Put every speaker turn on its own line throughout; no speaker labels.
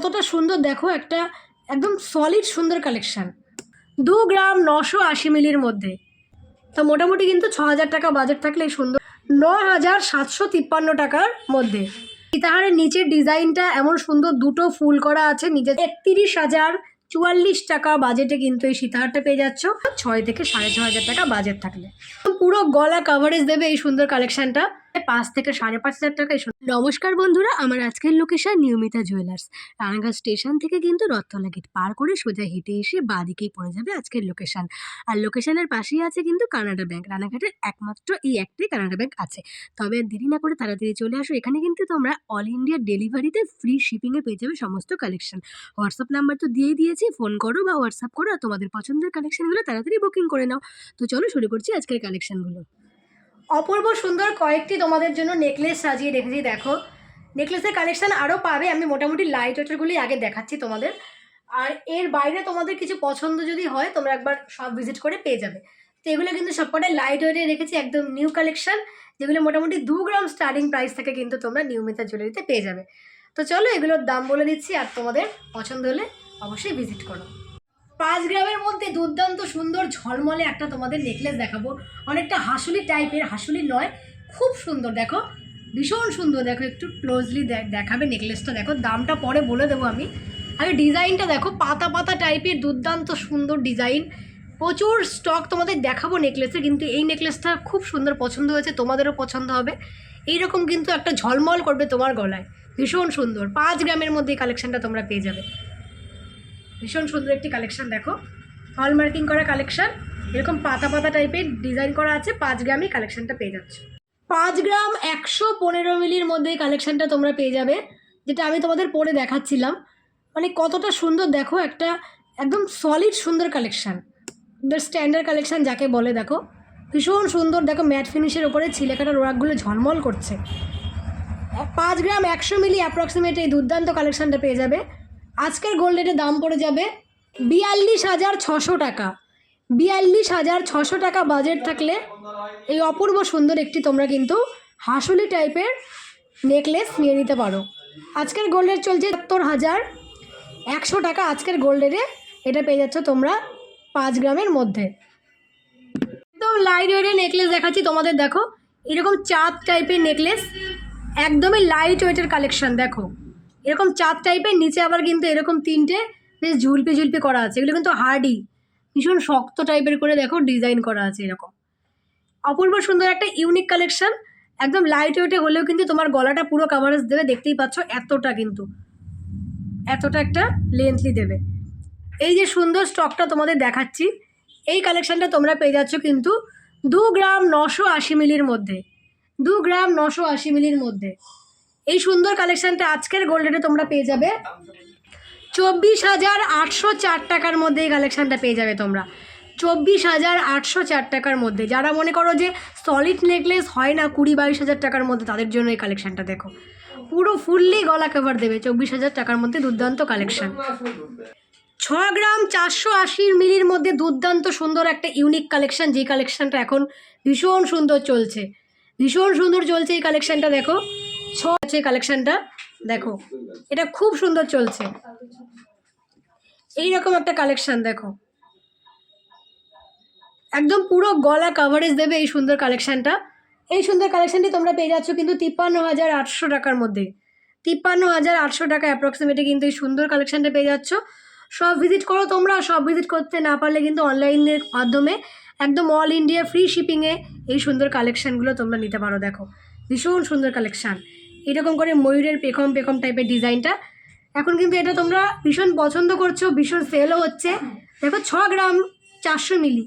কতটা সুন্দর দেখো, একটা একদম সলিড সুন্দর কালেকশান। 2 গ্রাম 980 মিলির মধ্যে। তো মোটামুটি কিন্তু 6,000 টাকা বাজেট থাকলে এই সুন্দর 9,753 টাকার মধ্যে। সীতাহারের নিচের ডিজাইনটা এমন সুন্দর, দুটো ফুল করা আছে নিচে। 31,044 টাকা বাজেটে কিন্তু এই সীতাহারটা পেয়ে যাচ্ছ 6 থেকে 6,500 টাকা বাজেট থাকলে। পুরো গলা কাভারেজ দেবে এই সুন্দর কালেকশনটা 5 থেকে 5,500 টাকা। নমস্কার বন্ধুরা, আমার আজকের লোকেশন নিয়মিতা জুয়েলার্স। রানাঘাট স্টেশন থেকে কিন্তু রথতলা গেট পার করে সোজা হেঁটে এসে বাঁদিকেই পড়ে যাবে আজকের লোকেশন। আর লোকেশনের পাশেই আছে কিন্তু কানাডা ব্যাংক। রানাঘাটের একমাত্র এই একটাই কানাডা ব্যাংক আছে। তবে দেরি না করে তাড়াতাড়ি চলে আসো। এখানে কিন্তু তোমরা অল ইন্ডিয়া ডেলিভারিতে ফ্রি শিপিংয়ে পেয়ে যাবে সমস্ত কালেকশন। হোয়াটসঅ্যাপ নাম্বার তো দিয়েই দিয়েছি, ফোন করো বা হোয়াটসঅ্যাপ করো আর তোমাদের পছন্দের কালেকশনগুলো তাড়াতাড়ি বুকিং করে নাও। তো চলো শুরু করছি আজকের কালেকশনগুলো। অপূর্ব সুন্দর কয়েকটি তোমাদের জন্য নেকলেস সাজিয়ে রেখেছি। দেখো, নেকলেসের কালেকশন আরও পাবে। আমি মোটামুটি লাইট ওয়েটেরগুলি আগে দেখাচ্ছি তোমাদের। আর এর বাইরে তোমাদের কিছু পছন্দ যদি হয় তোমরা একবার সব ভিজিট করে পেয়ে যাবে। তো এগুলো কিন্তু সবকটাই লাইট ওয়েটে রেখেছি, একদম নিউ কালেকশন, যেগুলো মোটামুটি 2 গ্রাম স্টার্টিং প্রাইস থেকে কিন্তু তোমরা নিয়মিতা জুয়েলারিতে পেয়ে যাবে। তো চলো এগুলোর দাম বলে দিচ্ছি, আর তোমাদের পছন্দ হলে অবশ্যই ভিজিট করো। 5 গ্রামের মধ্যে দুর্দান্ত সুন্দর ঝলমলে একটা তোমাদের নেকলেস দেখাবো। অনেকটা হাসুলি টাইপের, হাসুলি নয়, খুব সুন্দর। দেখো, ভীষণ সুন্দর। দেখো, একটু ক্লোজলি দেখাবে নেকলেসটা। দেখো, দামটা পরে বলে দেবো আমি। আগে ডিজাইনটা দেখো, পাতা পাতা টাইপের দুর্দান্ত সুন্দর ডিজাইন। প্রচুর স্টক তোমাদের দেখাবো নেকলেসে, কিন্তু এই নেকলেসটা খুব সুন্দর পছন্দ হয়েছে, তোমাদেরও পছন্দ হবে। এইরকম কিন্তু একটা ঝলমল করবে তোমার গলায়, ভীষণ সুন্দর। 5 গ্রামের মধ্যে এই কালেকশানটা তোমরা পেয়ে যাবে। ভীষণ সুন্দর একটি কালেকশান। দেখো, হল মার্কিং করা কালেকশান, এরকম পাতা পাতা টাইপের ডিজাইন করা আছে। 5 গ্রামই কালেকশানটা পেয়ে যাচ্ছে। 5 গ্রাম 115 মিলির মধ্যে এই কালেকশানটা তোমরা পেয়ে যাবে, যেটা আমি তোমাদের পরে দেখাচ্ছিলাম। মানে কতটা সুন্দর দেখো, একটা একদম সলিড সুন্দর কালেকশান, স্ট্যান্ডার্ড কালেকশান যাকে বলে। দেখো, ভীষণ সুন্দর। দেখো, ম্যাট ফিনিশের ওপরে ছিলেকাটা রোয়াকগুলো ঝলমল করছে। 5 গ্রাম 100 মিলি অ্যাপ্রক্সিমেট এই দুর্দান্ত কালেকশানটা পেয়ে যাবে। আজকের গোল্ড রেটের দাম পড়ে যাবে 42,600 টাকা। 42,600 টাকা বাজেট থাকলে এই অপূর্ব সুন্দর একটি তোমরা কিন্তু হাসুলি টাইপের নেকলেস নিয়ে নিতে পারো। আজকের গোল্ড রেট চলছে 74,100 টাকা। আজকের গোল্ড রেটে এটা পেয়ে যাচ্ছ তোমরা 5 গ্রামের মধ্যে। একদম লাইট ওয়েটের নেকলেস দেখাচ্ছি তোমাদের। দেখো, এরকম চাঁদ টাইপের নেকলেস, একদমই লাইট ওয়েটের কালেকশান। দেখো, এরকম চাঁদ টাইপের, নিচে আবার কিন্তু এরকম 3টে বেশ ঝুলপি ঝুলপি করা আছে। এগুলো কিন্তু হার্ডি, ভীষণ শক্ত টাইপের করে দেখো ডিজাইন করা আছে। এরকম অপূর্ব সুন্দর একটা ইউনিক কালেকশান। একদম লাইট ওয়েটে হলেও কিন্তু তোমার গলাটা পুরো কাভারেজ দেবে। দেখতেই পাচ্ছ, এতটা একটা লেন্থলি দেবে। এই যে সুন্দর স্টকটা তোমাদের দেখাচ্ছি, এই কালেকশানটা তোমরা পেয়ে যাচ্ছ কিন্তু 2 গ্রাম 980 মিলির মধ্যে। 2 গ্রাম 980 মিলির মধ্যে এই সুন্দর কালেকশানটা আজকের গোল্ড রেটে তোমরা পেয়ে যাবে 24,804 টাকার মধ্যে। এই কালেকশানটা পেয়ে যাবে তোমরা 24,804 টাকার মধ্যে। যারা মনে করো যে সলিড নেকলেস হয় না 20-22 টাকার মধ্যে, তাদের জন্য এই কালেকশানটা দেখো, পুরো ফুললি গলা কভার দেবে 24,000 টাকার মধ্যে। দুর্দান্ত কালেকশান। 6 গ্রাম 480 মিলির মধ্যে দুর্দান্ত সুন্দর একটা ইউনিক কালেকশান, যেই কালেকশানটা এখন ভীষণ সুন্দর চলছে, ভীষণ সুন্দর চলছে এই কালেকশানটা। দেখো, এই কালেকশানটা দেখো, এটা খুব সুন্দর চলছে। এইরকম একটা কালেকশান দেখো, একদম পুরো গলা কাভারেজ দেবে এই সুন্দর কালেকশানটা। এই সুন্দর কালেকশানটি তোমরা পেয়ে যাচ্ছ কিন্তু 53,800 টাকার মধ্যে। 53,800 টাকা অ্যাপ্রক্সিমেটে কিন্তু এই সুন্দর কালেকশানটা পেয়ে যাচ্ছ। সব ভিজিট করো তোমরা। সব ভিজিট করতে না পারলে কিন্তু অনলাইনের মাধ্যমে একদম অল ইন্ডিয়া ফ্রি শিপিংয়ে এই সুন্দর কালেকশানগুলো তোমরা নিতে পারো। দেখো, ভীষণ সুন্দর কালেকশান। এরকম করে ময়ূরের পেখম পেখম টাইপের ডিজাইনটা এখন কিন্তু এটা তোমরা ভীষণ পছন্দ করছো, ভীষণ সেলও হচ্ছে। দেখো, 6 গ্রাম 400 মিলি,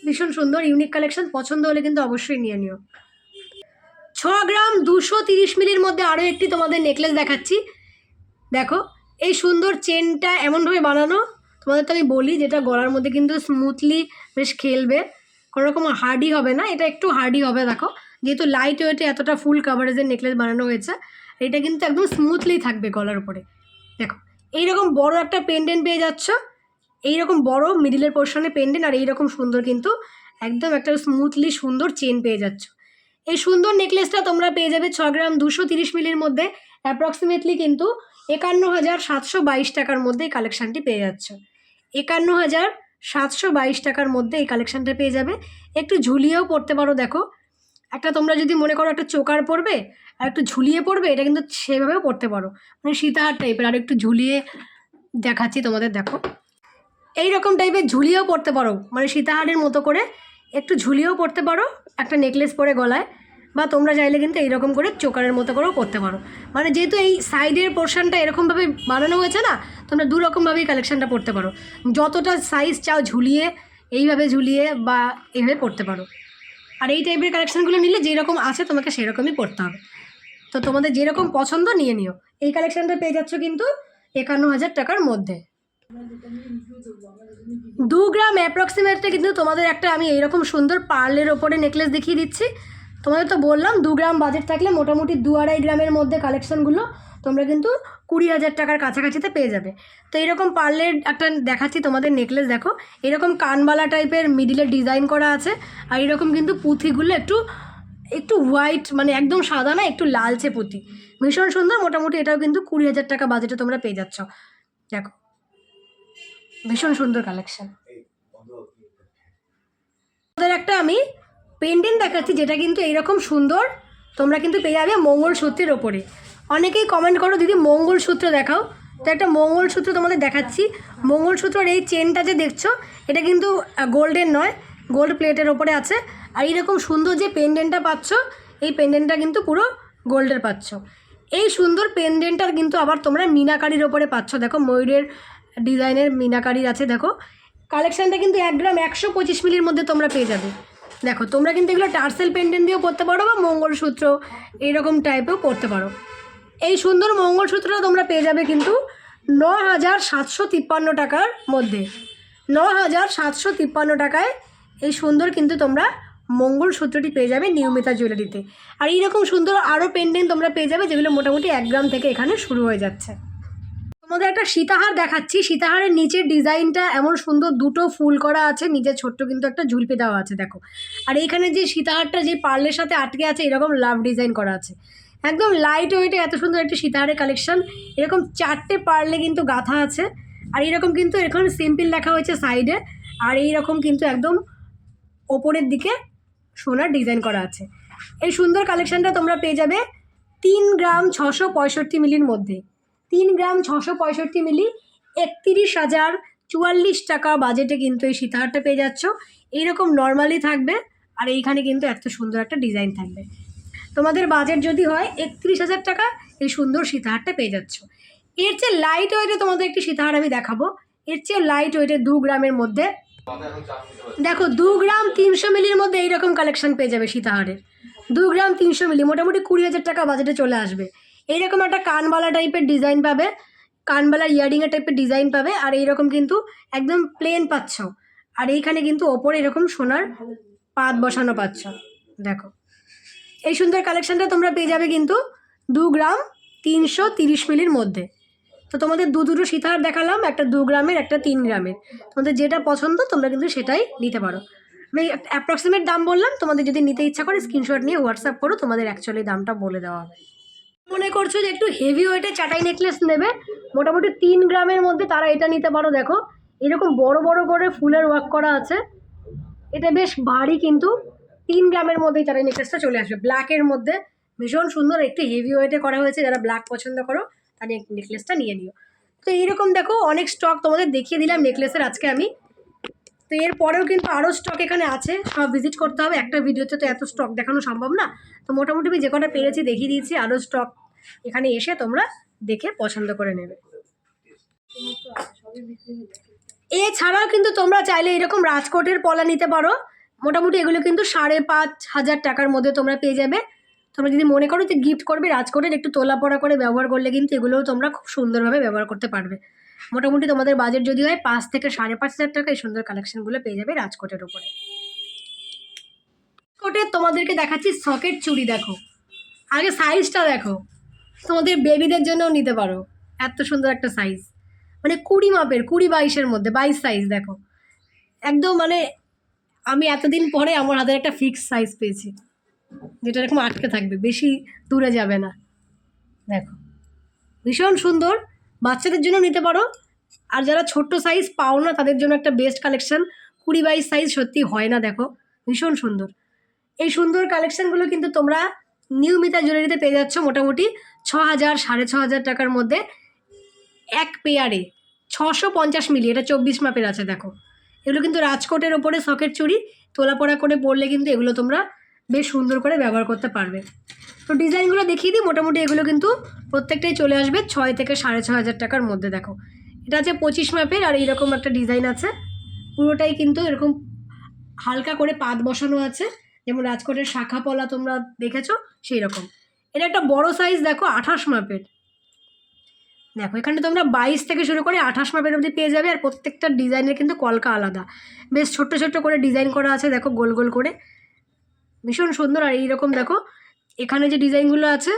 ভীষণ সুন্দর ইউনিক কালেকশান। পছন্দ হলে কিন্তু অবশ্যই নিয়ে নিও। 6 গ্রাম 230 মিলির মধ্যে আরও একটি তোমাদের নেকলেস দেখাচ্ছি। দেখো, এই সুন্দর চেনটা এমনভাবে বানানো, তোমাদের তো আমি বলি, যেটা গলার মধ্যে কিন্তু স্মুথলি বেশ খেলবে, কোনোরকম হার্ডি হবে না। এটা একটু হার্ডি হবে। দেখো, যেহেতু লাইট ওয়েটে এতটা ফুল কাভারেজের নেকলেস বানানো হয়েছে, এটা কিন্তু একদম স্মুথলি থাকবে গলার উপরে। দেখো, এইরকম বড় একটা পেন্ডেন্ট পেয়ে যাচ্ছ, এইরকম বড় মিডিলের পোর্শনে পেন্ডেন্ট, আর এইরকম সুন্দর কিন্তু একদম একটা স্মুথলি সুন্দর চেন পেয়ে যাচ্ছ। এই সুন্দর নেকলেসটা তোমরা পেয়ে যাবে 6 গ্রাম 230 মিলির মধ্যে। অ্যাপ্রক্সিমেটলি কিন্তু 51,722 টাকার মধ্যে এই কালেকশানটি পেয়ে যাচ্ছ। 51,722 টাকার মধ্যে এই কালেকশানটা পেয়ে যাবে। একটু ঝুলিয়েও পরতে পারো। দেখো, একটা তোমরা যদি মনে করো একটা চোকার পরবে আর একটু ঝুলিয়ে পরবে, এটা কিন্তু সেভাবেও পরতে পারো, মানে সীতাহার টাইপের। আর একটু ঝুলিয়ে দেখাচ্ছি তোমাদের, দেখো এই রকম টাইপের ঝুলিয়েও পরতে পারো, মানে সীতাহারের মতো করে একটু ঝুলিয়েও পরতে পারো একটা নেকলেস পরে গলায়, বা তোমরা চাইলে কিন্তু এইরকম করে চোকারের মতো করেও করতে পারো। মানে যেহেতু এই সাইডের পোর্শনটা এরকমভাবে বানানো হয়েছে না, তোমরা দু রকমভাবেই কালেকশানটা পরতে পারো। যতটা সাইজ চাও ঝুলিয়ে, এইভাবে ঝুলিয়ে বা এইভাবে পরতে পারো। আর এই টাইপের কালেকশানগুলো নিলে যেরকম আছে তোমাকে সেরকমই পরতে হবে। তো তোমাদের যেরকম পছন্দ নিয়ে নিও। এই কালেকশানটা পেয়ে যাচ্ছ কিন্তু 51,000 টাকার মধ্যে। 2 গ্রাম অ্যাপ্রক্সিমেটলি কিন্তু তোমাদের একটা আমি এইরকম সুন্দর পার্লের ওপরে নেকলেস দেখিয়ে দিচ্ছি। তোমাদের তো বললাম 2 গ্রাম বাজেট থাকলে মোটামুটি 2-2.5 গ্রামের মধ্যে কালেকশানগুলো তোমরা কিন্তু 20,000 টাকার কাছাকাছিতে পেয়ে যাবে। তো এইরকম পার্লের একটা দেখাচ্ছি তোমাদের নেকলেস। দেখো, এরকম কানবালা টাইপের মিডিলে ডিজাইন করা আছে, আর এরকম কিন্তু পুঁথিগুলো একটু একটু হোয়াইট, মানে একদম সাদা না, একটু লালচে পুঁথি, ভীষণ সুন্দর। মোটামুটি এটাও কিন্তু 20,000 টাকা বাজেটে তোমরা পেয়ে যাচ্ছ। দেখো, ভীষণ সুন্দর কালেকশান। ওদের একটা আমি পেন্ডেন্ট দেখাচ্ছি, যেটা কিন্তু এইরকম সুন্দর তোমরা কিন্তু পেয়ে যাবে মঙ্গলসূত্রের ওপরে। অনেকেই কমেন্ট করো দিদি মঙ্গলসূত্র দেখাও, তো একটা মঙ্গলসূত্র তোমাদের দেখাচ্ছি। মঙ্গলসূত্রের এই চেনটা যে দেখছো, এটা কিন্তু গোল্ডের নয়, গোল্ড প্লেটের ওপরে আছে। আর এইরকম সুন্দর যে পেন্ডেন্টটা পাচ্ছ, এই পেন্ডেন্টটা কিন্তু পুরো গোল্ডের পাচ্ছ। এই সুন্দর পেন্ডেন্টটা কিন্তু আবার তোমরা মিনাকারির ওপরে পাচ্ছ। দেখো, ময়ূরের ডিজাইনের মিনাকারির আছে। দেখো, কালেকশানটা কিন্তু 1 গ্রাম 125 মিলির মধ্যে তোমরা পেয়ে যাবে। দেখো, তোমরা কিন্তু এগুলো টার্সেল পেন্ডেন্ট দিয়েও পরতে পারো, বা মঙ্গলসূত্র এইরকম টাইপেও পরতে পারো। এই সুন্দর মঙ্গলসূত্রটা তোমরা পেয়ে যাবে কিন্তু 9,753 টাকার মধ্যে। 9,753 টাকায় এই সুন্দর কিন্তু তোমরা মঙ্গলসূত্রটি পেয়ে যাবে নিয়মিতা জুয়েলারিতে। আর এইরকম সুন্দর আরও পেন্ডেন্ট তোমরা পেয়ে যাবে, যেগুলো মোটামুটি 1 গ্রাম থেকে এখানে শুরু হয়ে যাচ্ছে। তোমাদের একটা সীতাহার দেখাচ্ছি। সীতাহারের নিচের ডিজাইনটা এমন সুন্দর, দুটো ফুল করা আছে, নিচে ছোট্ট কিন্তু একটা ঝুলপি দেওয়া আছে। দেখো, আর এইখানে যে সীতাহারটা যে পার্লের সাথে আটকে আছে, এরকম লাভ ডিজাইন করা আছে। একদম লাইট ওয়েটে এত সুন্দর একটি সীতাহারের কালেকশন। এরকম 4টে পার্লে কিন্তু গাঁথা আছে, আর এইরকম কিন্তু এখানে সিম্পল লেখা হয়েছে সাইডে, আর এইরকম কিন্তু একদম ওপরের দিকে সোনার ডিজাইন করা আছে। এই সুন্দর কালেকশানটা তোমরা পেয়ে যাবে 3 গ্রাম 665 মিলির মধ্যে। 3 গ্রাম 665 মিলি 31,044 টাকা বাজেটে কিন্তু এই সীতাহারটা পেয়ে যাচ্ছ। এইরকম নর্মালি থাকবে, আর এইখানে কিন্তু এত সুন্দর একটা ডিজাইন থাকবে। তোমাদের বাজেট যদি হয় 31,000 টাকা, এই সুন্দর সীতাহারটা পেয়ে যাচ্ছ। এর চেয়ে লাইট ওয়েটে তোমাদের একটি সীতাহার আমি দেখাবো। এর চেয়ে লাইট ওয়েটে 2 গ্রামের মধ্যে, দেখো 2 গ্রাম 300 মিলির মধ্যে এইরকম কালেকশন পেয়ে যাবে সীতাহারের। 2 গ্রাম 300 মিলি মোটামুটি 20,000 টাকা বাজেটে চলে আসবে। এইরকম একটা কানবালা টাইপের ডিজাইন পাবে, কানবালা ইয়ারিংয়ের টাইপের ডিজাইন পাবে। আর এইরকম কিন্তু একদম প্লেন পাচ্ছ, আর এইখানে কিন্তু ওপরে এরকম সোনার পাত বসানো পাচ্ছ। দেখো, এই সুন্দর কালেকশানটা তোমরা পেয়ে যাবে কিন্তু 2 গ্রাম 330 মিলির মধ্যে। তো তোমাদের দুটো সীতাহার দেখালাম, একটা 2 গ্রামের, একটা 3 গ্রামের। তোমাদের যেটা পছন্দ তোমরা কিন্তু সেটাই নিতে পারো। আমি অ্যাপ্রক্সিমেট দাম বললাম, তোমাদের যদি নিতে ইচ্ছা করে স্ক্রিনশট নিয়ে হোয়াটসঅ্যাপ করো, তোমাদের অ্যাকচুয়ালি দামটা বলে দেওয়া হবে। মনে করছো যে একটু হেভি ওয়েটে চাটাই নেকলেস নেবে, মোটামুটি 3 গ্রামের মধ্যে, তারা এটা নিতে পারো। দেখো, এরকম বড় বড় করে ফুলের ওয়ার্ক করা আছে, এটা বেশ ভারী, কিন্তু 3 গ্রামের মধ্যেই চাটাই নেকলেসটা চলে আসবে। ব্ল্যাকের মধ্যে ভীষণ সুন্দর, একটু হেভি ওয়েটে করা হয়েছে। যারা ব্ল্যাক পছন্দ করো তারা নেকলেসটা নিয়ে নিও। তো এইরকম দেখো অনেক স্টক তোমাদের দেখিয়ে দিলাম নেকলেসের আজকে আমি। তো এরপরেও কিন্তু আরও স্টক এখানে আছে, সব ভিজিট করতে হবে। একটা ভিডিওতে তো এত স্টক দেখানো সম্ভব না, তো মোটামুটি আমি যে কটা পেরেছি দেখিয়ে দিয়েছি। আরও স্টক এখানে এসে তোমরা দেখে পছন্দ করে নেবে। এছাড়াও কিন্তু তোমরা চাইলে এরকম রাজকোটের পলা নিতে পারো। মোটামুটি এগুলো কিন্তু 5,500 টাকার মধ্যে তোমরা পেয়ে যাবে। তোমরা যদি মনে করো যে গিফট করবে, রাজকোটের একটু তোলা পড়া করে ব্যবহার করলে কিন্তু এগুলোও তোমরা খুব সুন্দরভাবে ব্যবহার করতে পারবে। মোটামুটি তোমাদের বাজেট যদি হয় 5 থেকে 5,500 টাকা, এই সুন্দর কালেকশনগুলো পেয়ে যাবে রাজকোটের উপরে। রাজকোটের তোমাদেরকে দেখাচ্ছি সকেট চুড়ি। দেখো, আগে সাইজটা দেখো, তোমাদের বেবিদের জন্যও নিতে পারো। এত সুন্দর একটা সাইজ, মানে 20 মাপের, 20-22-এর মধ্যে 22 সাইজ। দেখো, একদম মানে আমি এতদিন পরে আমার হাতের একটা ফিক্স সাইজ পেয়েছি, যেটা এরকম আটকে থাকবে, বেশি দূরে যাবে না। দেখো, ভীষণ সুন্দর, বাচ্চাদের জন্য নিতে পারো। আর যারা ছোট্ট সাইজ পাও না তাদের জন্য একটা বেস্ট কালেকশন। 20 22 সাইজ সত্যি হয় না, দেখো ভীষণ সুন্দর। এই সুন্দর কালেকশনগুলো কিন্তু তোমরা নিউ মিতা জুয়েলারিতে পেয়ে যাচ্ছ মোটামুটি 6,000 6,500 টাকার মধ্যে এক পেয়ারে। 650 মিলি, এটা 24 মাপের আছে দেখো। এগুলো কিন্তু রাজকোটের ওপরে সকেট চুড়ি, তোলাপড়া করে পরলে কিন্তু এগুলো তোমরা বেশ সুন্দর করে ব্যবহার করতে পারবে। তো ডিজাইনগুলো দেখিয়ে দিই, মোটামুটি এগুলো কিন্তু প্রত্যেকটাই চলে আসবে 6 থেকে 6,500 টাকার মধ্যে। দেখো এটা আছে 25 মাপের, আর এইরকম একটা ডিজাইন আছে, পুরোটাই কিন্তু এরকম হালকা করে পাত বসানো আছে, যেমন রাজকোটের শাখা পলা তোমরা দেখেছো সেই রকম। এটা একটা বড় সাইজ দেখো 28 মাপের। দেখো এখানে তোমরা 22 থেকে শুরু করে 28 মাপের অবধি পেয়ে যাবে। আর প্রত্যেকটা ডিজাইনের কিন্তু কলকা আলাদা, বেশ ছোট্ট ছোট্ট করে ডিজাইন করা আছে দেখো, গোল গোল করে, ভীষণ সুন্দর। আর এইরকম দেখো এখানে যে ডিজাইনগুলো আছে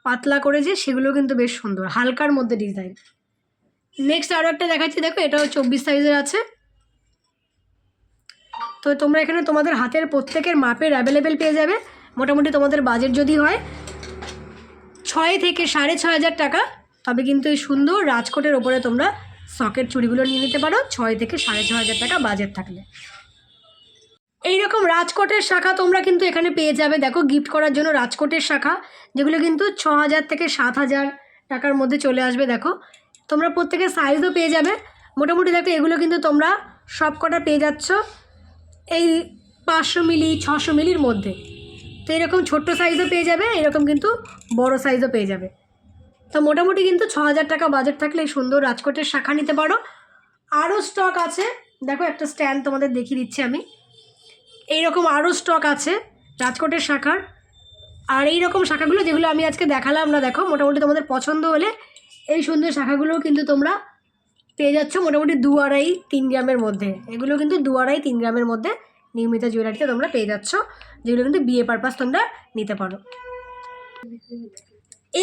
পাতলা করে, যে সেগুলো কিন্তু বেশ সুন্দর, হালকার মধ্যে ডিজাইন। নেক্সট আরও একটা দেখাচ্ছি দেখো, এটাও 24 সাইজের আছে। তো তোমরা এখানে তোমাদের হাতের প্রত্যেকের মাপের অ্যাভেলেবেল পেয়ে যাবে। মোটামুটি তোমাদের বাজেট যদি হয় 6 থেকে 6,500 টাকা, তবে কিন্তু এই সুন্দর রাজকোটের ওপরে তোমরা সকেট চুড়িগুলো নিয়ে নিতে পারো 6 থেকে 6,500 টাকা বাজেট থাকলে। এইরকম রাজকোটের শাখা তোমরা কিন্তু এখানে পেয়ে যাবে দেখো, গিফট করার জন্য রাজকোটের শাখা, যেগুলো কিন্তু 6,000 থেকে 7,000 টাকার মধ্যে চলে আসবে। দেখো তোমরা প্রত্যেকের সাইজও পেয়ে যাবে মোটামুটি। দেখো এগুলো কিন্তু তোমরা সব কটা পেয়ে যাচ্ছ এই 500 মিলি 600 মিলির মধ্যে। তো এরকম ছোট্ট সাইজও পেয়ে যাবে, এরকম কিন্তু বড় সাইজও পেয়ে যাবে। তো মোটামুটি কিন্তু 6,000 টাকা বাজেট থাকলে এই সুন্দর রাজকোটের শাখা নিতে পারো। আরও স্টক আছে দেখো, একটা স্ট্যান্ড তোমাদের দেখিয়ে দিচ্ছি আমি। এইরকম আরও স্টক আছে রাজকোটের শাখার। আর এই রকম শাখাগুলো যেগুলো আমি আজকে দেখালাম না, দেখো মোটামুটি তোমাদের পছন্দ হলে এই সুন্দর শাখাগুলোও কিন্তু তোমরা পেয়ে যাচ্ছ মোটামুটি 2 2.5 3 গ্রামের মধ্যে। এগুলো কিন্তু 2 2.5 3 গ্রামের মধ্যে নিয়মিত জুয়েলারিতে তোমরা পেয়ে যাচ্ছ, যেগুলো কিন্তু বিয়ে পারপাস তোমরা নিতে পারো।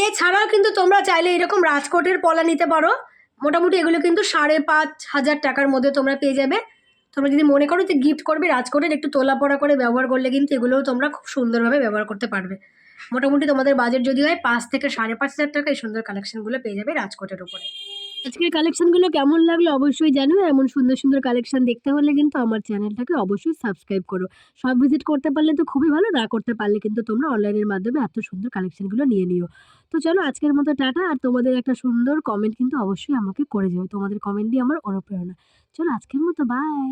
এছাড়াও কিন্তু তোমরা চাইলে এরকম রাজকোটের পলা নিতে পারো, মোটামুটি এগুলো কিন্তু 5,500 টাকার মধ্যে তোমরা পেয়ে যাবে। তোমরা যদি মনে করো যে গিফট করবে রাজকোটের, একটু তোলাপড়া করে ব্যবহার করলে কিন্তু এগুলোও তোমরা খুব সুন্দরভাবে ব্যবহার করতে পারবে। মোটামুটি তোমাদের বাজেট যদি হয় 5 থেকে 5,500 টাকা এই সুন্দর কালেকশনগুলো পেয়ে যাবে রাজকোটের উপরে। আজকের কালেকশনগুলো কেমন লাগলো অবশ্যই জানো। এমন সুন্দর সুন্দর কালেকশন দেখতে হলে কিন্তু আমার চ্যানেলটাকে অবশ্যই সাবস্ক্রাইব করো। সব ভিজিট করতে পারলে তো খুবই ভালো, না করতে পারলে কিন্তু তোমরা অনলাইনের মাধ্যমে এত সুন্দর কালেকশনগুলো নিয়ে নিও। তো চলো আজকের মতো টাটা। আর তোমাদের একটা সুন্দর কমেন্ট কিন্তু অবশ্যই আমাকে করে যেও, তোমাদের কমেন্ট দিয়ে আমার অনুপ্রেরণা। চলো আজকের মতো বাই।